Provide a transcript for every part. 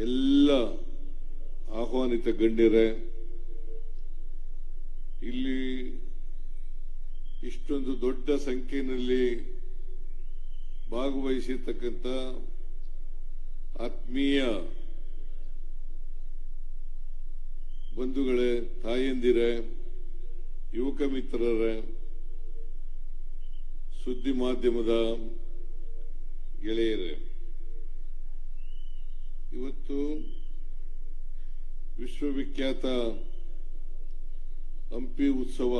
ಎಲ್ಲ ಆಹ್ವಾನಿತ ಗಣ್ಯರೇ, ಇಲ್ಲಿ ಇಷ್ಟೊಂದು ದೊಡ್ಡ ಸಂಖ್ಯೆಯಲ್ಲಿ ಭಾಗವಹಿಸಿರ್ತಕ್ಕಂಥ ಆತ್ಮೀಯ ಬಂಧುಗಳೇ, ತಾಯಂದಿರೇ, ಯುವಕ ಮಿತ್ರರೇ, ಸುದ್ದಿ ಮಾಧ್ಯಮದ ಗೆಳೆಯರೇ, ಇವತ್ತು ವಿಶ್ವವಿಖ್ಯಾತ ಹಂಪಿ ಉತ್ಸವ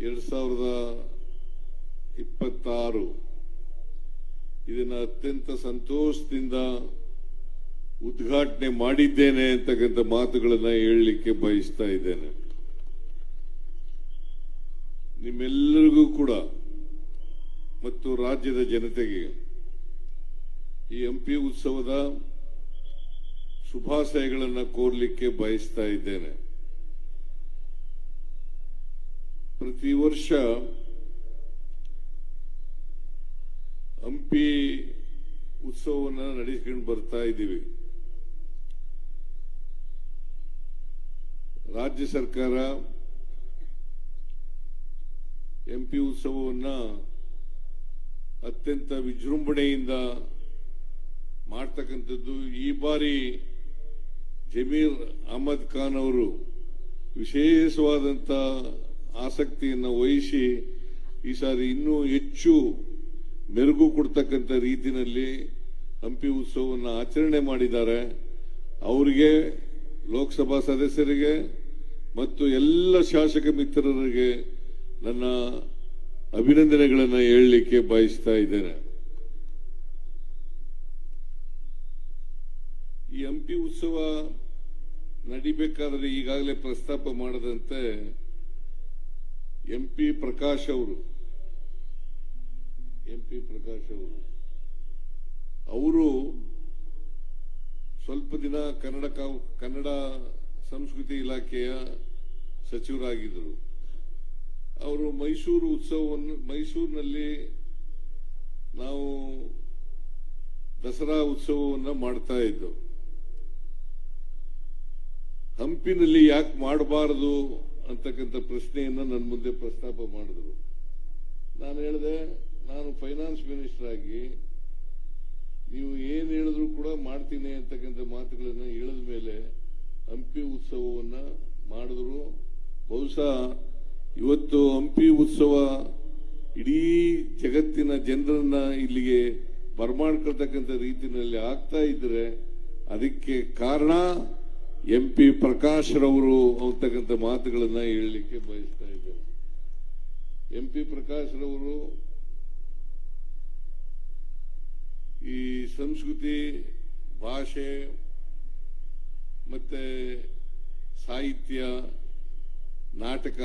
2026 ಇದನ್ನು ಅತ್ಯಂತ ಸಂತೋಷದಿಂದ ಉದ್ಘಾಟನೆ ಮಾಡಿದ್ದೇನೆ ಅಂತಕ್ಕಂಥ ಮಾತುಗಳನ್ನು ಹೇಳಲಿಕ್ಕೆ ಬಯಸ್ತಾ ಇದ್ದೇನೆ. ನಿಮ್ಮೆಲ್ಲರಿಗೂ ಕೂಡ ಮತ್ತು ರಾಜ್ಯದ ಜನತೆಗೆ ಈ ಹಂಪಿ ಉತ್ಸವದ ಶುಭಾಶಯಗಳನ್ನು ಕೋರಲಿಕ್ಕೆ ಬಯಸ್ತಾ ಇದ್ದೇನೆ. ಪ್ರತಿ ವರ್ಷ ಹಂಪಿ ಉತ್ಸವವನ್ನು ನಡೆಸಿಕೊಂಡು ಬರ್ತಾ ಇದ್ದೀವಿ. ರಾಜ್ಯ ಸರ್ಕಾರ ಹಂಪಿ ಉತ್ಸವವನ್ನು ಅತ್ಯಂತ ವಿಜೃಂಭಣೆಯಿಂದ ಮಾಡ್ತಕ್ಕಂಥದ್ದು. ಈ ಬಾರಿ ಜಮೀರ್ ಅಹಮದ್ ಖಾನ್ ಅವರು ವಿಶೇಷವಾದಂಥ ಆಸಕ್ತಿಯನ್ನು ವಹಿಸಿ ಈ ಸಾರಿ ಇನ್ನೂ ಹೆಚ್ಚು ಮೆರುಗು ಕೊಡ್ತಕ್ಕಂಥ ರೀತಿಯಲ್ಲಿ ಹಂಪಿ ಉತ್ಸವವನ್ನು ಆಚರಣೆ ಮಾಡಿದ್ದಾರೆ. ಅವರಿಗೆ, ಲೋಕಸಭಾ ಸದಸ್ಯರಿಗೆ ಮತ್ತು ಎಲ್ಲ ಶಾಸಕ ಮಿತ್ರರಿಗೆ ನನ್ನ ಅಭಿನಂದನೆಗಳನ್ನು ಹೇಳಲಿಕ್ಕೆ ಬಯಸ್ತಾ ಇದ್ದೇನೆ. ಈ ಹಂಪಿ ಉತ್ಸವ ನಡಿಬೇಕಾದ್ರೆ ಈಗಾಗಲೇ ಪ್ರಸ್ತಾಪ ಮಾಡದಂತೆ ಎಂ ಪಿ ಪ್ರಕಾಶ್ ಅವರು ಸ್ವಲ್ಪ ದಿನ ಕನ್ನಡ ಸಂಸ್ಕೃತಿ ಇಲಾಖೆಯ ಸಚಿವರಾಗಿದ್ದರು. ಅವರು ಮೈಸೂರಿನಲ್ಲಿ ನಾವು ದಸರಾ ಉತ್ಸವವನ್ನು ಮಾಡ್ತಾ ಇದ್ದೆವು. ಹಂಪಿನಲ್ಲಿ ಯಾಕೆ ಮಾಡಬಾರದು ಅಂತಕ್ಕಂಥ ಪ್ರಶ್ನೆಯನ್ನು ನನ್ನ ಮುಂದೆ ಪ್ರಸ್ತಾಪ ಮಾಡಿದ್ರು. ನಾನು ಹೇಳಿದೆ, ನಾನು ಫೈನಾನ್ಸ್ ಮಿನಿಸ್ಟರ್ ಆಗಿ ನೀವು ಏನು ಹೇಳಿದ್ರು ಕೂಡ ಮಾಡ್ತೀನಿ ಅಂತಕ್ಕಂಥ ಮಾತುಗಳನ್ನು ಹೇಳಿದ ಮೇಲೆ ಹಂಪಿ ಉತ್ಸವವನ್ನು ಮಾಡಿದ್ರು. ಬಹುಶಃ ಇವತ್ತು ಹಂಪಿ ಉತ್ಸವ ಇಡೀ ಜಗತ್ತಿನ ಜನರನ್ನ ಇಲ್ಲಿಗೆ ಬರಮಾಡ್ಕೊಳ್ತಕ್ಕಂಥ ರೀತಿಯಲ್ಲಿ ಆಗ್ತಾ ಇದ್ರೆ ಅದಕ್ಕೆ ಕಾರಣ ಎಂ ಪಿ ಪ್ರಕಾಶ್ ರವರು ಅಂತಕ್ಕಂಥ ಮಾತುಗಳನ್ನ ಹೇಳಲಿಕ್ಕೆ ಬಯಸ್ತಾ ಇದ್ದಾರೆ. ಎಂ ಪಿ ಪ್ರಕಾಶ್ ರವರು ಈ ಸಂಸ್ಕೃತಿ, ಭಾಷೆ ಮತ್ತೆ ಸಾಹಿತ್ಯ, ನಾಟಕ,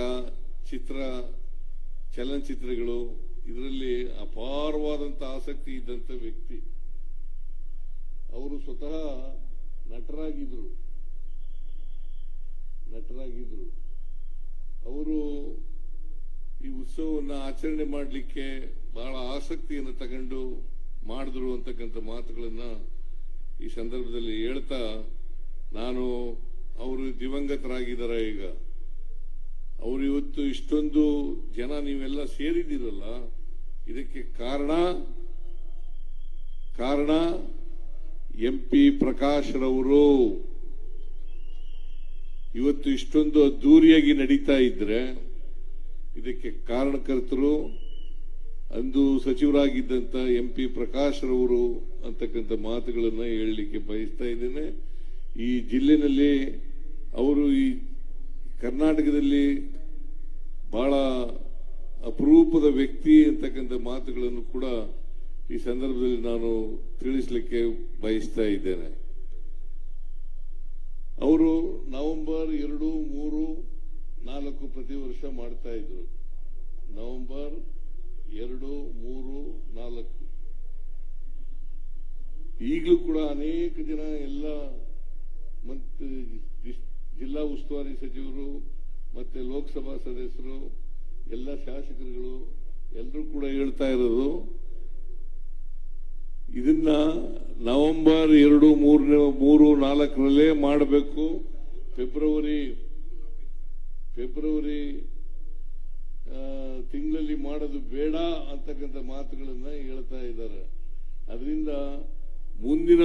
ಚಲನಚಿತ್ರಗಳು ಇದರಲ್ಲಿ ಅಪಾರವಾದಂಥ ಆಸಕ್ತಿ ಇದ್ದಂಥ ವ್ಯಕ್ತಿ. ಅವರು ಸ್ವತಃ ನಟರಾಗಿದ್ರು. ಅವರು ಈ ಉತ್ಸವವನ್ನು ಆಚರಣೆ ಮಾಡಲಿಕ್ಕೆ ಬಹಳ ಆಸಕ್ತಿಯನ್ನು ತಗೊಂಡು ಮಾಡಿದ್ರು ಅಂತಕ್ಕಂಥ ಮಾತುಗಳನ್ನ ಈ ಸಂದರ್ಭದಲ್ಲಿ ಹೇಳ್ತಾ, ನಾನು ಅವರು ದಿವಂಗತರಾಗಿದ್ದಾರೆ. ಈಗ ಅವರು ಇವತ್ತು ಇಷ್ಟೊಂದು ಜನ ನೀವೆಲ್ಲ ಸೇರಿದ್ದೀರಲ್ಲ, ಇದಕ್ಕೆ ಕಾರಣ ಎಂ ಪಿ ಪ್ರಕಾಶ್ ರವರು. ಇವತ್ತು ಇಷ್ಟೊಂದು ಅದ್ದೂರಿಯಾಗಿ ನಡೀತಾ ಇದ್ರೆ ಇದಕ್ಕೆ ಕಾರಣಕರ್ತರು ಅಂದು ಸಚಿವರಾಗಿದ್ದಂತ ಎಂ ಪಿ ಪ್ರಕಾಶ್ ರವರು ಅಂತಕ್ಕಂಥ ಮಾತುಗಳನ್ನು ಹೇಳಲಿಕ್ಕೆ ಬಯಸ್ತಾ ಇದ್ದೇನೆ. ಈ ಜಿಲ್ಲೆನಲ್ಲಿ ಅವರು ಈ ಕರ್ನಾಟಕದಲ್ಲಿ ಬಹಳ ಅಪರೂಪದ ವ್ಯಕ್ತಿ ಅಂತಕ್ಕಂಥ ಮಾತುಗಳನ್ನು ಕೂಡ ಈ ಸಂದರ್ಭದಲ್ಲಿ ನಾನು ತಿಳಿಸಲಿಕ್ಕೆ ಬಯಸ್ತಾ ಇದ್ದೇನೆ. ಅವರು ನವೆಂಬರ್ 2, 3, 4 ಪ್ರತಿ ವರ್ಷ ಮಾಡ್ತಾ ಇದ್ರು. ನವೆಂಬರ್ 2, 3, 4 ಈಗಲೂ ಕೂಡ ಅನೇಕ ಜನ ಎಲ್ಲ ಮತ್ತು ಜಿಲ್ಲಾ ಉಸ್ತುವಾರಿ ಸಚಿವರು ಮತ್ತೆ ಲೋಕಸಭಾ ಸದಸ್ಯರು, ಎಲ್ಲ ಶಾಸಕರುಗಳು ಎಲ್ಲರೂ ಕೂಡ ಹೇಳ್ತಾ ಇರೋದು, ಇದನ್ನ ನವೆಂಬರ್ 2, 3, 4 ಮಾಡಬೇಕು. ಫೆಬ್ರವರಿ ತಿಂಗಳಲ್ಲಿ ಮಾಡೋದು ಬೇಡ ಅಂತಕ್ಕಂಥ ಮಾತುಗಳನ್ನ ಹೇಳ್ತಾ ಇದ್ದಾರೆ. ಅದರಿಂದ ಮುಂದಿನ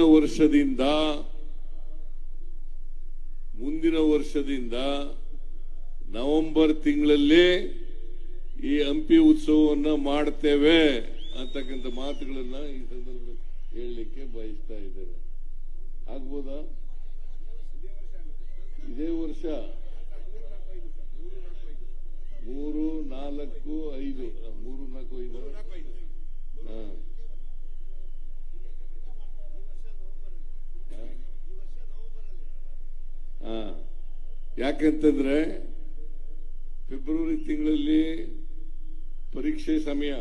ವರ್ಷದಿಂದ ನವೆಂಬರ್ ತಿಂಗಳಲ್ಲೇ ಈ ಹಂಪಿ ಉತ್ಸವವನ್ನ ಮಾಡ್ತೇವೆ ಅಂತಕ್ಕಂಥ ಮಾತುಗಳನ್ನ ಈ ಸಂದರ್ಭದಲ್ಲಿ ಹೇಳಲಿಕ್ಕೆ ಬಯಸ್ತಾ ಇದ್ದೇನೆ. ಆಗ್ಬೋದಾ? ಇದೇ ವರ್ಷ 3, 4, 5 ಯಾಕಂತಂದ್ರೆ ಫೆಬ್ರವರಿ ತಿಂಗಳಲ್ಲಿ ಪರೀಕ್ಷೆ ಸಮಯ,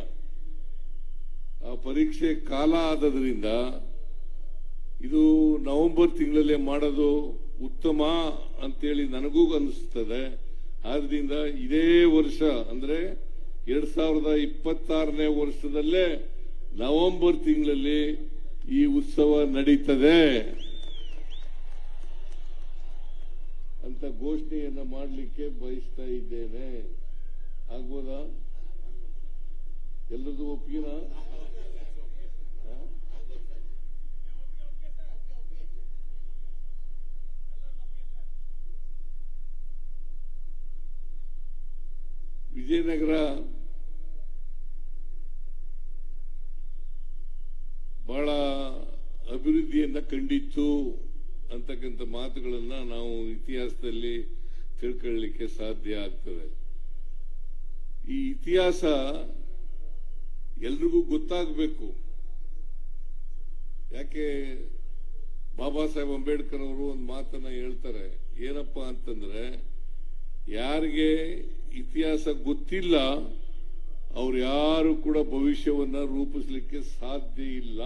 ಆ ಪರೀಕ್ಷೆ ಕಾಲ ಆದದ್ರಿಂದ ಇದು ನವೆಂಬರ್ ತಿಂಗಳಲ್ಲೇ ಮಾಡೋದು ಉತ್ತಮ ಅಂತೇಳಿ ನನಗೂ ಅನಿಸ್ತದೆ. ಆದ್ರಿಂದ ಇದೇ ವರ್ಷ ಅಂದ್ರೆ 2026ನೇ ವರ್ಷದಲ್ಲೇ ನವೆಂಬರ್ ತಿಂಗಳಲ್ಲಿ ಈ ಉತ್ಸವ ನಡೀತದೆ ಅಂತ ಘೋಷಣೆಯನ್ನ ಮಾಡಲಿಕ್ಕೆ ಬಯಸ್ತಾ ಇದ್ದೇನೆ. ಆಗ್ಬೋದಾ? ಎಲ್ಲರದು ಒಪ್ಪಿಗೆನಾ? ವಿಜಯನಗರ ಬಹಳ ಅಭಿವೃದ್ಧಿಯನ್ನ ಕಂಡಿತ್ತು ಅಂತಕ್ಕಂಥ ಮಾತುಗಳನ್ನ ನಾವು ಇತಿಹಾಸದಲ್ಲಿ ತಿಳ್ಕೊಳ್ಳಲಿಕ್ಕೆ ಸಾಧ್ಯ ಆಗ್ತದೆ. ಈ ಇತಿಹಾಸ ಎಲ್ರಿಗೂ ಗೊತ್ತಾಗಬೇಕು. ಯಾಕೆ ಬಾಬಾ ಸಾಹೇಬ್ ಅಂಬೇಡ್ಕರ್ ಅವರು ಒಂದು ಮಾತನ್ನ ಹೇಳ್ತಾರೆ, ಏನಪ್ಪಾ ಅಂತಂದ್ರೆ ಯಾರಿಗೆ ಇತಿಹಾಸ ಗೊತ್ತಿಲ್ಲ ಅವ್ರು ಯಾರು ಕೂಡ ಭವಿಷ್ಯವನ್ನ ರೂಪಿಸಲಿಕ್ಕೆ ಸಾಧ್ಯ ಇಲ್ಲ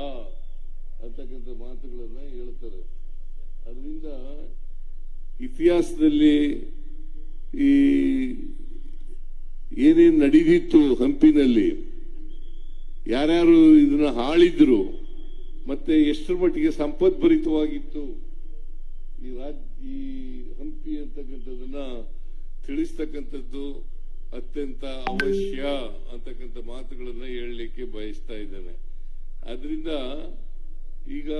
ಅಂತಕ್ಕಂಥ ಮಾತುಗಳನ್ನ ಹೇಳ್ತಾರೆ. ಅದರಿಂದ ಇತಿಹಾಸದಲ್ಲಿ ಈ ಏನೇನು ನಡೆದಿತ್ತು ಹಂಪಿನಲ್ಲಿ, ಯಾರ್ಯಾರು ಇದನ್ನ ಆಳಿದ್ರು, ಮತ್ತೆ ಎಷ್ಟರ ಮಟ್ಟಿಗೆ ಸಂಪದ್ಭರಿತವಾಗಿತ್ತು ಈ ಹಂಪಿ ಅಂತಕ್ಕಂಥದನ್ನ ತಿಳಿಸ್ತಕ್ಕಂಥದ್ದು ಅತ್ಯಂತ ಅವಶ್ಯ ಅಂತಕ್ಕಂಥ ಮಾತುಗಳನ್ನ ಹೇಳಲಿಕ್ಕೆ ಬಯಸ್ತಾ ಇದ್ದೇನೆ. ಆದ್ರಿಂದ ಈಗ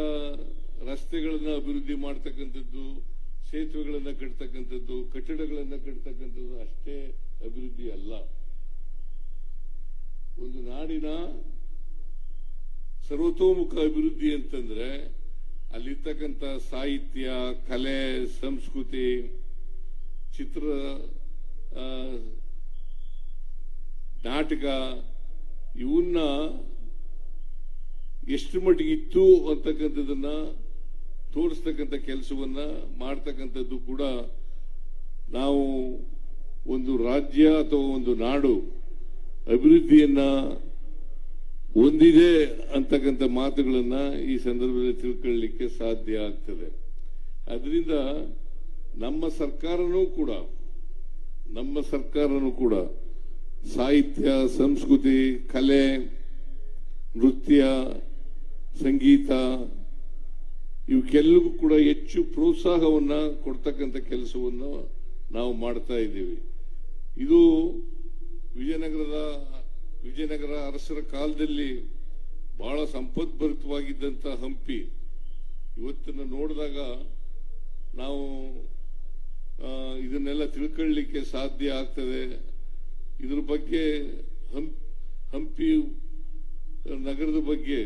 ರಸ್ತೆಗಳನ್ನ ಅಭಿವೃದ್ಧಿ ಮಾಡ್ತಕ್ಕಂಥದ್ದು, ಸೇತುವೆಗಳನ್ನ ಕಟ್ತಕ್ಕಂಥದ್ದು, ಕಟ್ಟಡಗಳನ್ನ ಕಟ್ತಕ್ಕಂಥದ್ದು ಅಷ್ಟೇ ಅಭಿವೃದ್ಧಿ ಅಲ್ಲ. ಒಂದು ನಾಡಿನ ಸರ್ವತೋಮುಖ ಅಭಿವೃದ್ಧಿ ಅಂತಂದ್ರೆ ಅಲ್ಲಿರ್ತಕ್ಕಂಥ ಸಾಹಿತ್ಯ, ಕಲೆ, ಸಂಸ್ಕೃತಿ, ಚಿತ್ರ, ನಾಟಕ ಇವನ್ನ ಎಷ್ಟು ಮಟ್ಟಿಗೆ ಇತ್ತು ಅಂತಕ್ಕಂಥದನ್ನ ತೋರಿಸ್ತಕ್ಕಂಥ ಕೆಲಸವನ್ನ ಮಾಡ್ತಕ್ಕಂಥದ್ದು ಕೂಡ ನಾವು ಒಂದು ರಾಜ್ಯ ಅಥವಾ ಒಂದು ನಾಡು ಅಭಿವೃದ್ಧಿಯನ್ನ ಹೊಂದಿದೆ ಅಂತಕ್ಕಂಥ ಮಾತುಗಳನ್ನ ಈ ಸಂದರ್ಭದಲ್ಲಿ ತಿಳ್ಕೊಳ್ಳಲಿಕ್ಕೆ ಸಾಧ್ಯ ಆಗ್ತದೆ. ಅದರಿಂದ ನಮ್ಮ ಸರ್ಕಾರನೂ ಕೂಡ ಸಾಹಿತ್ಯ, ಸಂಸ್ಕೃತಿ, ಕಲೆ, ನೃತ್ಯ, ಸಂಗೀತ ಇವಕ್ಕೆಲ್ಲರಿಗೂ ಕೂಡ ಹೆಚ್ಚು ಪ್ರೋತ್ಸಾಹವನ್ನ ಕೊಡ್ತಕ್ಕಂಥ ಕೆಲಸವನ್ನು ನಾವು ಮಾಡ್ತಾ ಇದ್ದೀವಿ. ಇದು ವಿಜಯನಗರ ಅರಸರ ಕಾಲದಲ್ಲಿ ಬಹಳ ಸಂಪದ್ಭರಿತವಾಗಿದ್ದಂತ ಹಂಪಿ ಇವತ್ತನ್ನು ನೋಡಿದಾಗ ನಾವು ಇದನ್ನೆಲ್ಲ ತಿಳ್ಕೊಳ್ಳಲಿಕ್ಕೆ ಸಾಧ್ಯ ಆಗ್ತದೆ. ಇದ್ರ ಬಗ್ಗೆ ಹಂಪಿ ನಗರದ ಬಗ್ಗೆ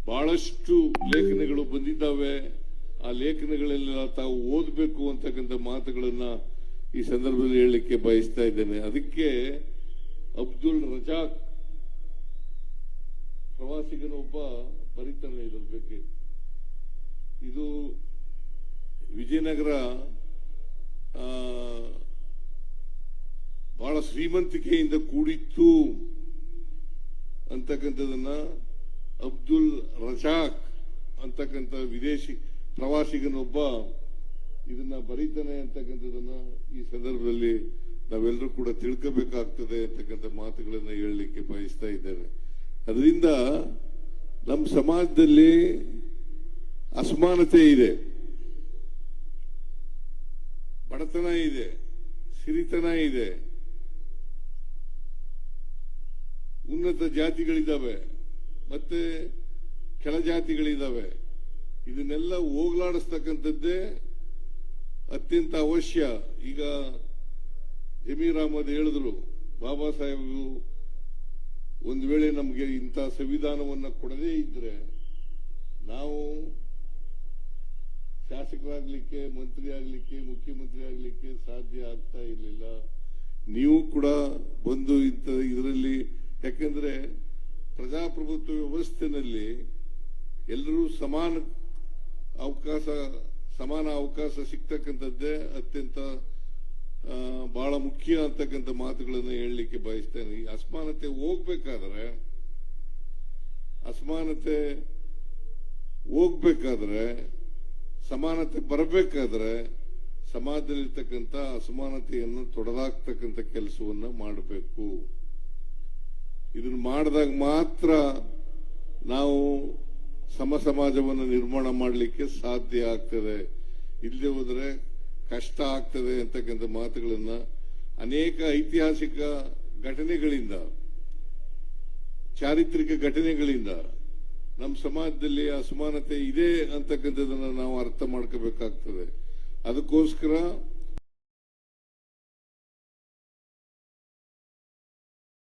ಬಹಳಷ್ಟು ಲೇಖನಗಳು ಬಂದಿದ್ದಾವೆ. ಆ ಲೇಖನಗಳೆಲ್ಲ ತಾವು ಓದಬೇಕು ಅಂತಕ್ಕಂಥ ಮಾತುಗಳನ್ನ ಈ ಸಂದರ್ಭದಲ್ಲಿ ಹೇಳಲಿಕ್ಕೆ ಬಯಸ್ತಾ ಇದ್ದೇನೆ. ಅದಕ್ಕೆ ಅಬ್ದುಲ್ ರಜಾಕ್ ಪ್ರವಾಸಿಗನೊಬ್ಬ ಬರೀತಾನೆ ಇದರ ಬಗ್ಗೆ. ಇದು ವಿಜಯನಗರ ಬಹಳ ಶ್ರೀಮಂತಿಕೆಯಿಂದ ಕೂಡಿತ್ತು ಅಂತಕ್ಕಂಥದನ್ನ ಅಬ್ದುಲ್ ರಜಾಕ್ ಅಂತಕ್ಕಂಥ ವಿದೇಶಿ ಪ್ರವಾಸಿಗನೊಬ್ಬ ಇದನ್ನ ಬರೀತಾನೆ ಅಂತಕ್ಕಂಥದನ್ನ ಈ ಸಂದರ್ಭದಲ್ಲಿ ನಾವೆಲ್ಲರೂ ಕೂಡ ತಿಳ್ಕೋಬೇಕಾಗ್ತದೆ ಅಂತಕ್ಕಂಥ ಮಾತುಗಳನ್ನ ಹೇಳಲಿಕ್ಕೆ ಬಯಸ್ತಾ ಇದ್ದೇನೆ. ಅದರಿಂದ ನಮ್ಮ ಸಮಾಜದಲ್ಲಿ ಅಸಮಾನತೆ ಇದೆ, ಬಡತನ ಇದೆ, ಸಿರಿತನ ಇದೆ, ಉನ್ನತ ಜಾತಿಗಳಿದ್ದಾವೆ, ಮತ್ತೆ ಕೆಳ ಜಾತಿಗಳಿದ್ದಾವೆ. ಇದನ್ನೆಲ್ಲ ಹೋಗ್ಲಾಡಿಸ್ತಕ್ಕಂಥದ್ದೇ ಅತ್ಯಂತ ಅವಶ್ಯ. ಈಗ ಜಮೀರ್ ಅಹಮದ್ ಹೇಳಿದ್ರು, ಬಾಬಾ ಸಾಹೇಬರು ಒಂದು ವೇಳೆ ನಮಗೆ ಇಂಥ ಸಂವಿಧಾನವನ್ನ ಕೊಡದೇ ಇದ್ರೆ ನಾವು ಶಾಸಕರಾಗ್ಲಿಕ್ಕೆ, ಮಂತ್ರಿ ಆಗ್ಲಿಕ್ಕೆ, ಮುಖ್ಯಮಂತ್ರಿ ಆಗ್ಲಿಕ್ಕೆ ಸಾಧ್ಯ ಆಗ್ತಾ ಇರಲಿಲ್ಲ. ನೀವು ಕೂಡ ಬಂದು ಇಂಥ ಇದರಲ್ಲಿ, ಯಾಕೆಂದ್ರೆ ಪ್ರಜಾಪ್ರಭುತ್ವ ವ್ಯವಸ್ಥೆನಲ್ಲಿ ಎಲ್ಲರೂ ಸಮಾನ ಅವಕಾಶ ಸಿಗ್ತಕ್ಕಂಥದ್ದೇ ಅತ್ಯಂತ ಬಹಳ ಮುಖ್ಯ ಅಂತಕ್ಕಂಥ ಮಾತುಗಳನ್ನು ಹೇಳಲಿಕ್ಕೆ ಬಯಸ್ತೇನೆ. ಈ ಅಸಮಾನತೆ ಹೋಗ್ಬೇಕಾದ್ರೆ ಸಮಾನತೆ ಬರಬೇಕಾದ್ರೆ ಸಮಾಜದಲ್ಲಿರ್ತಕ್ಕಂಥ ಅಸಮಾನತೆಯನ್ನು ತೊಡೆದಾಕ್ತಕ್ಕಂಥ ಕೆಲಸವನ್ನ ಮಾಡಬೇಕು. ಇದನ್ನು ಮಾಡಿದಾಗ ಮಾತ್ರ ನಾವು ಸಮಾಜವನ್ನು ನಿರ್ಮಾಣ ಮಾಡಲಿಕ್ಕೆ ಸಾಧ್ಯ ಆಗ್ತದೆ. ಇಲ್ಲದೆ ಹೋದ್ರೆ ಕಷ್ಟ ಆಗ್ತದೆ ಅಂತಕ್ಕಂಥ ಮಾತುಗಳನ್ನ ಅನೇಕ ಐತಿಹಾಸಿಕ ಘಟನೆಗಳಿಂದ, ಚಾರಿತ್ರಿಕ ಘಟನೆಗಳಿಂದ ನಮ್ಮ ಸಮಾಜದಲ್ಲಿ ಅಸಮಾನತೆ ಇದೆ ಅಂತಕ್ಕಂಥದ್ದನ್ನ ನಾವು ಅರ್ಥ ಮಾಡ್ಕೋಬೇಕಾಗ್ತದೆ. ಅದಕ್ಕೋಸ್ಕರ